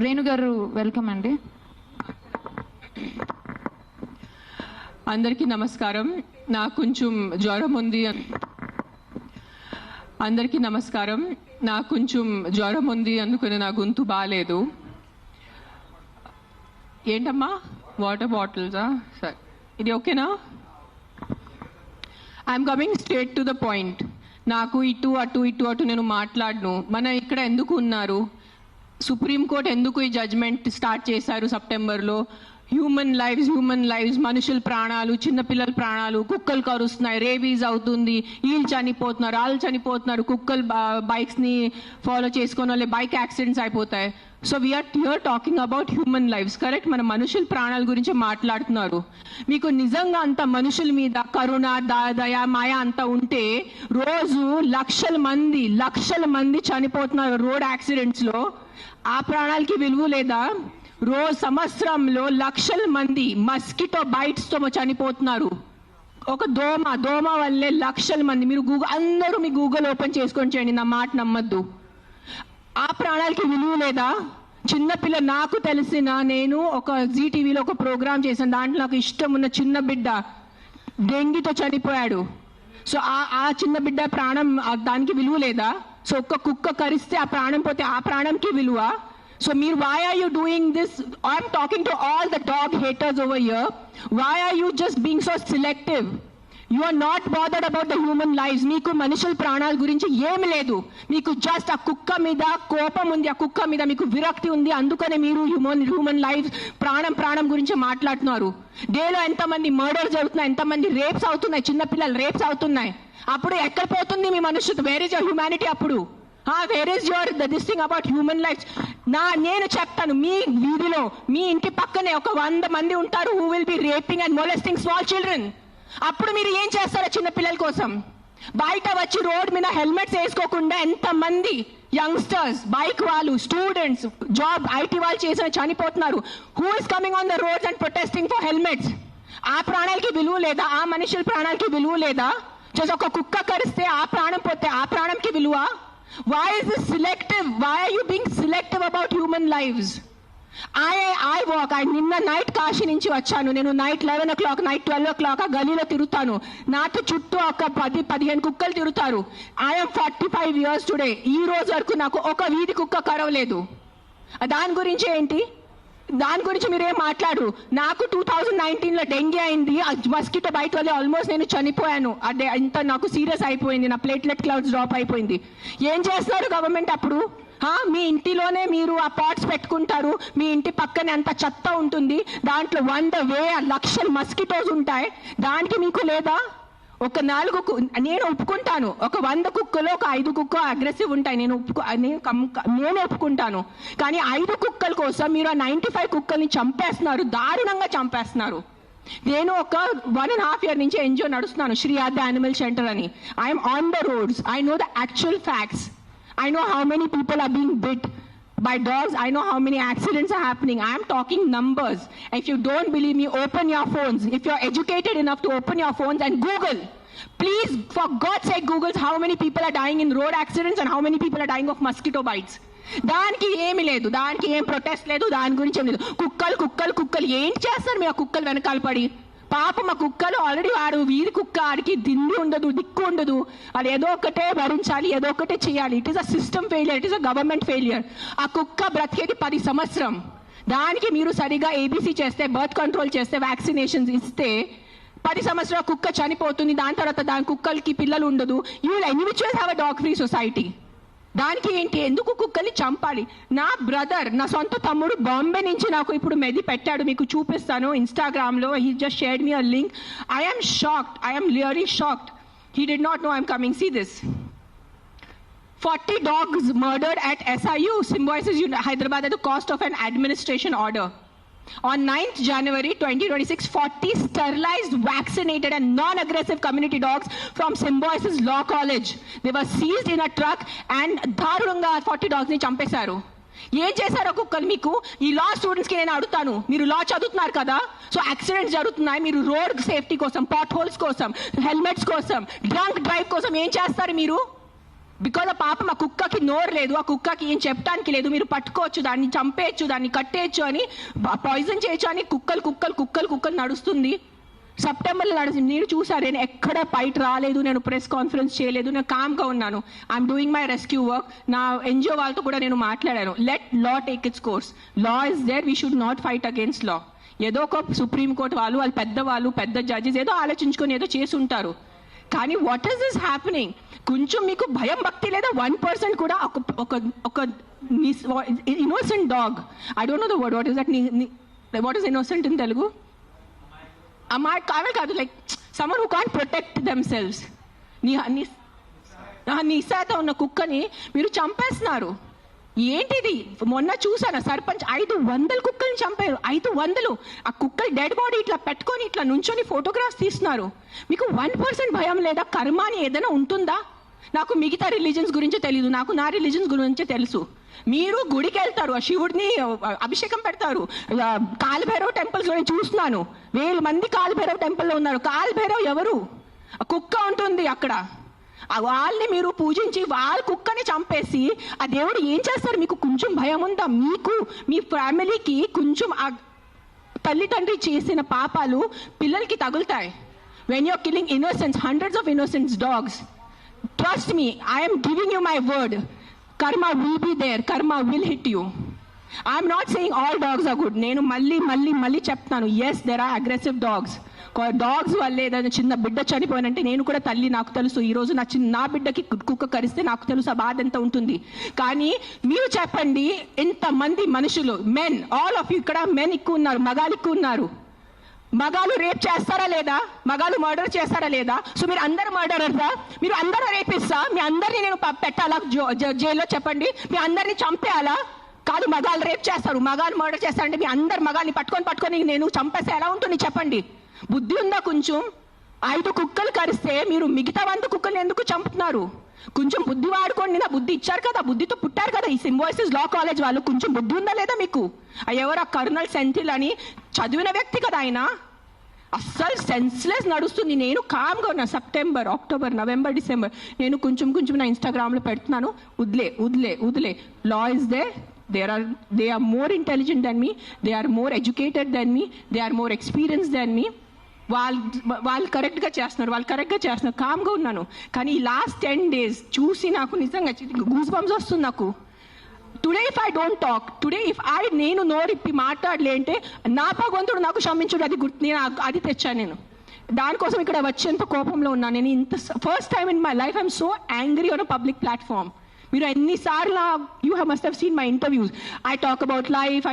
రేణు గారు వెల్కమ్ అండి. అందరికీ నమస్కారం. నాకు కొంచెం జ్వరం ఉంది. అందరికీ నమస్కారం. నాకు కొంచెం జ్వరం ఉంది, అందుకని నా గొంతు బాగాలేదు. ఏంటమ్మా, వాటర్ బాటిల్సా? సరే, ఇది ఓకేనా? I'm coming straight to the point. నాకు ఇటు అటు నేను మాట్లాడను. మన ఇక్కడ ఎందుకు ఉన్నారు? సుప్రీంకోర్టు ఎందుకు ఈ జడ్జ్మెంట్ స్టార్ట్ చేశారు సెప్టెంబర్లో? హ్యూమన్ లైవ్స్, మనుషుల ప్రాణాలు, చిన్నపిల్లల ప్రాణాలు, కుక్కలు కరుస్తున్నాయి, రేబీస్ అవుతుంది, వీళ్ళు చనిపోతున్నారు, వాళ్ళు చనిపోతున్నారు, కుక్కలు బైక్స్ని ఫాలో చేసుకున్న వాళ్ళే బైక్ యాక్సిడెంట్స్ అయిపోతాయి. So we're here talking about human lives, correct? మన మనుషుల ప్రాణాల గురించి మాట్లాడుతున్నారు. మీకు నిజంగా అంత మనుషుల మీద కరుణ, దయ, మాయ అంతా ఉంటే రోజు లక్షల మంది చనిపోతున్నారు రోడ్ యాక్సిడెంట్స్లో. ఆ ప్రాణాలకి విలువ లేదా? రోజు సంవత్సరంలో లక్షల మంది మస్కిటో బైట్స్ తో చనిపోతున్నారు. ఒక దోమ వల్లే లక్షల మంది. మీరు అందరూ మీ గూగుల్ ఓపెన్ చేసుకొని చేయండి, నా మాట నమ్మద్దు. ఆ ప్రాణాలకి విలువ లేదా? చిన్నపిల్ల, నాకు తెలిసిన, నేను ఒక జీటీవీలో ఒక ప్రోగ్రామ్ చేశాను, దాంట్లో నాకు ఇష్టం ఉన్న చిన్న బిడ్డ డెంగీతో చనిపోయాడు. సో ఆ చిన్న బిడ్డ ప్రాణం, దానికి విలువ లేదా? సో ఒక్క కుక్క కరిస్తే ఆ ప్రాణం పోతే ఆ ప్రాణంకి విలువ? So why are you doing this? I'm talking to all the dog haters over here. Why are you just being so selective? You are not bothered about the human lives. మీకు మనుషుల ప్రాణాల గురించి ఏమి లేదు. మీకు జస్ట్ ఆ కుక్క మీద కోపం ఉంది, ఆ కుక్క మీద మీకు విరక్తి ఉంది. అందుకనే మీరు హ్యూమన్ లైఫ్, ప్రాణం గురించి మాట్లాడుతున్నారు. డేలో ఎంతమంది మర్డర్ జరుగుతున్నాయి, ఎంతమంది రేప్స్ అవుతున్నాయి, చిన్నపిల్లలు రేప్స్ అవుతున్నాయి. అప్పుడు ఎక్కడ పోతుంది మీ మనుషులు? Where is your humanity? అప్పుడు where is your this thing about human life? నేను చెప్తాను, మీ వీధిలో, మీ ఇంటి పక్కనే ఒక 100 మంది ఉంటారు who will be raping and molesting small children. అప్పుడు మీరు ఏం చేస్తారో చిన్న పిల్లల కోసం? బయట వచ్చి రోడ్ మీద హెల్మెట్స్ వేసుకోకుండా ఎంతమంది యంగ్స్టర్స్, బైక్ వాళ్ళు, స్టూడెంట్స్, జాబ్ ఐటీ వాళ్ళు చేసిన చనిపోతున్నారు. Who is coming on the roads and protesting for helmets? ఆ ప్రాణాలకి విలువ లేదా? ఆ మనుషుల ప్రాణాలకి విలువ లేదా? జస్ట్ ఒక కుక్క కరిస్తే ఆ ప్రాణం పోతే ఆ ప్రాణంకి విలువ? Why is this selective? Why are you being selective about human lives? I walk. నిన్న నైట్ కాశీ నుంచి వచ్చాను. నేను నైట్ 11 o'clock, నైట్ 12 o'clock ఆ గలీలో తిరుగుతాను. నాతో చుట్టూ ఒక 10-15 కుక్కలు తిరుగుతారు. I'm 45 years today. ఈ రోజు వరకు నాకు ఒక వీధి కుక్క కరవలేదు. దాని గురించి ఏంటి? దాని గురించి మీరేం మాట్లాడరు. నాకు 2019లో డెంగీ అయింది, మస్కిటో బైట్ వల్ల ఆల్మోస్ట్ నేను చనిపోయాను. అదే ఇంత నాకు సీరియస్ అయిపోయింది, నా ప్లేట్లెట్ క్లౌడ్స్ డ్రాప్ అయిపోయింది. ఏం చేస్తారు గవర్నమెంట్ అప్పుడు? మీ ఇంటిలోనే మీరు ఆ పాట్స్ పెట్టుకుంటారు, మీ ఇంటి పక్కనే అంత చెత్త ఉంటుంది, దాంట్లో 100,000 లక్షల మస్కిటోస్ ఉంటాయి. దానికి మీకు లేదా? ఒక 4 నేను ఒప్పుకుంటాను, ఒక 100 కుక్కలు ఒక 5 కుక్క అగ్రెసివ్ ఉంటాయి, నేను ఒప్పుకుంటాను. కానీ 5 కుక్కల కోసం మీరు ఆ 95 కుక్కల్ని చంపేస్తున్నారు, దారుణంగా చంపేస్తున్నారు. నేను ఒక 1.5 year నుంచి ఎన్జిఓ నడుస్తున్నాను, శ్రీ ఆద్య యానిమల్ సెంటర్ అని. I'm on the roads. I know the actual facts. I know how many people are being bit by dogs. I know how many accidents are happening. I am talking numbers. If you don't believe me, open your phones. If you're educated enough to open your phones and Google. Please, for God's sake, Google how many people are dying in road accidents and how many people are dying of mosquito bites. దానికి ఏమి లేదు, దానికి ఏం protest లేదు, దాని గురించి ఏం లేదు. కుక్కలు ఏం చేస్తారు మీ ఆ కుక్కలు వెనకాల పడి? పాప మా కుక్కలు ఆల్రెడీ వాడు వీధి కుక్క, ఆడికి దిండి ఉండదు, దిక్కు ఉండదు. అది ఏదో ఒకటే భరించాలి, ఏదో ఒకటే చేయాలి. It is a system failure, it is a government failure. ఆ కుక్క బ్రతికేది 10 సంవత్సరం. దానికి మీరు సరిగా ఏబీసీ చేస్తే, బర్త్ కంట్రోల్ చేస్తే, వ్యాక్సినేషన్స్ ఇస్తే 10 సంవత్సరాల కుక్క చనిపోతుంది. దాని తర్వాత దాని కుక్కలకి పిల్లలు ఉండదు. You will anyways have a dog free society. దానికి ఏంటి? ఎందుకు కుక్కల్ని చంపాలి? నా బ్రదర్, నా సొంత తమ్ముడు బాంబే నుంచి నాకు ఇప్పుడు మెది పెట్టాడు, మీకు చూపిస్తాను ఇన్స్టాగ్రామ్లో. He just shared me a link. I am shocked. I am really shocked. He did not know I'm coming. See this. 40 dogs murdered at SIU, Symbiosis Hyderabad at the cost of an administration order. On 9th January 2026, 40 sterilized, vaccinated and non-aggressive community dogs from Symbiosis Law College. They were seized in a truck and దారుణంగా 40 dogs ని చంపేశారు. ఏం చేశారో కుక్కలు మీకు? ఈ లా students కి నేను అడుగుతాను, మీరు లా చదువుతున్నారు కదా, సో యాక్సిడెంట్స్ జరుగుతున్నాయి, మీరు రోడ్ సేఫ్టీ కోసం, పాట్ హోల్స్ కోసం, హెల్మెట్స్ కోసం, డ్రంక్ డ్రైవ్ కోసం ఏం చేస్తారు మీరు? బికాజ్ ఆ పాపం ఆ కుక్కకి నోరు లేదు, ఆ కుక్కకి ఏం చెప్పడానికి లేదు, మీరు పట్టుకోవచ్చు, దాన్ని చంపేయచ్చు, దాన్ని కట్టేయచ్చు అని, పాయిజన్ చేయొచ్చు అని కుక్కలు నడుస్తుంది. సెప్టెంబర్లో నడిచింది. నేను చూసాను, నేను ఎక్కడ బయట రాలేదు, నేను ప్రెస్ కాన్ఫరెన్స్ చేయలేదు, నేను కామ్గా ఉన్నాను. I'm doing my rescue work. నా ఎన్జిఓ వాళ్ళతో కూడా నేను మాట్లాడాను. Let law take its course. Law is there, we should not fight against law. ఏదో ఒక సుప్రీంకోర్టు వాళ్ళు పెద్దవాళ్ళు, పెద్ద జడ్జెస్ ఏదో ఆలోచించుకొని ఏదో చేసి ఉంటారు. కానీ వాట్ ఈస్ దిస్ హ్యాపెనింగ్? కొంచెం మీకు భయం భక్తి లేదా? 1% కూడా ఒక innocent dog, I don't know the word, what is that, what is innocent in Telugu? కాదు, like someone who can't protect themselves. నిస్సాత ఉన్న కుక్కని మీరు చంపేస్తున్నారు. ఏంటిది? మొన్న చూసాను, సర్పంచ్ 500 కుక్కల్ని చంపారు. 500. ఆ కుక్కలు డెడ్ బాడీ ఇట్లా పెట్టుకొని ఇట్లా నుంచొని ఫోటోగ్రాఫ్స్ తీస్తున్నారు. మీకు 1% భయం లేదా? కర్మ అని ఏదైనా ఉంటుందా? నాకు మిగతా రిలీజన్స్ గురించి తెలియదు, నాకు నా రిలీజన్స్ గురించే తెలుసు. మీరు గుడికి వెళ్తారు, ఆ శివుడిని అభిషేకం పెడతారు. కాలభైరవ్ టెంపుల్స్ లో నేను చూస్తున్నాను, 1000 మంది కాలభైరవ్ టెంపుల్లో ఉన్నారు. కాలభైరవ్ ఎవరు? ఆ కుక్క ఉంటుంది అక్కడ. వాళ్ళని మీరు పూజించి వాళ్ళ కుక్కని చంపేసి ఆ దేవుడు ఏం చేస్తారు? మీకు కొంచెం భయం ఉందా? మీకు మీ ఫ్యామిలీకి కొంచెం ఆ తల్లిదండ్రి చేసిన పాపాలు పిల్లలకి తగులుతాయి. When you're killing innocents, hundreds of innocents dogs, trust me, I am giving you my word, karma will be there, karma will hit you. I am not saying all dogs are good. నేను మళ్ళీ చెప్తాను, yes there are aggressive dogs. Dogs వల్ల ఏదైనా చిన్న బిడ్డ చనిపోయినంటే, నేను కూడా తల్లి, నాకు తెలుసు. ఈరోజు నా బిడ్డకి కుక్క కరిస్తే నాకు తెలుసు ఆ బాధ ఎంత ఉంటుంది. కానీ మీరు చెప్పండి, ఇంతమంది మనుషులు, మెన్, ఆల్ ఆఫ్ యూ, ఇక్కడ మెన్ ఎక్కువ ఉన్నారు, మగాళ్ళు ఎక్కువ ఉన్నారు. మగాళ్ళు రేప్ చేస్తారా లేదా? మగాళ్ళు మర్డర్ చేస్తారా లేదా? సో మీరు అందరు మర్డరర్సా? మీరు అందరూ రేపిస్తా? మీ అందరినీ నేను పెట్టాలా జైల్లో? చెప్పండి, మీ అందరినీ చంపేయాలా? కాదు, మగాళ్ళు రేప్ చేస్తారు, మగాళ్ళు మర్డర్ చేస్తారంటే మీ అందరు మగాళ్ళని పట్టుకొని నేను చంపేస్తే ఎలా ఉంటుంది చెప్పండి? బుద్ధి ఉందా కొంచెం? 5 కుక్కలు కరిస్తే మీరు మిగతా 100 కుక్కల్ని ఎందుకు చంపుతున్నారు? కొంచెం బుద్ధి వాడుకోండి. నా బుద్ధి ఇచ్చారు కదా, బుద్ధితో పుట్టారు కదా ఈ సింబాయిసిస్ లా కాలేజ్ వాళ్ళు. కొంచెం బుద్ధి ఉందా లేదా మీకు? ఎవరు ఆ కర్నల్ సెంథిల్ అని చదివిన వ్యక్తి కదా ఆయన. అస్సలు సెన్స్లెస్ నడుస్తుంది. నేను కామ్గా ఉన్నా. సెప్టెంబర్, అక్టోబర్, నవంబర్, డిసెంబర్ నేను కొంచెం నా ఇన్స్టాగ్రామ్లో పెడుతున్నాను, వదిలే. Law is they. They are more intelligent than me, they are more educated than me, they are more experienced than me. వాళ్ళు కరెక్ట్గా చేస్తున్నారు, కామ్గా ఉన్నాను. కానీ ఈ లాస్ట్ 10 days చూసి నాకు నిజంగా గూస్ బంప్స్ వస్తుంది నాకు. Today if I don't talk, నేను నోరిప్పి మాట్లాడలే అంటే నా భగవంతుడు నాకు క్షమించుడు, నేను అది తెచ్చాను. నేను దానికోసం ఇక్కడ వచ్చేంత కోపంలో ఉన్నాను. నేను ఇంత first time in my life I'm so angry on a public platform. మీరు ఎన్నిసార్లు, you must have seen my interviews, I talk about life,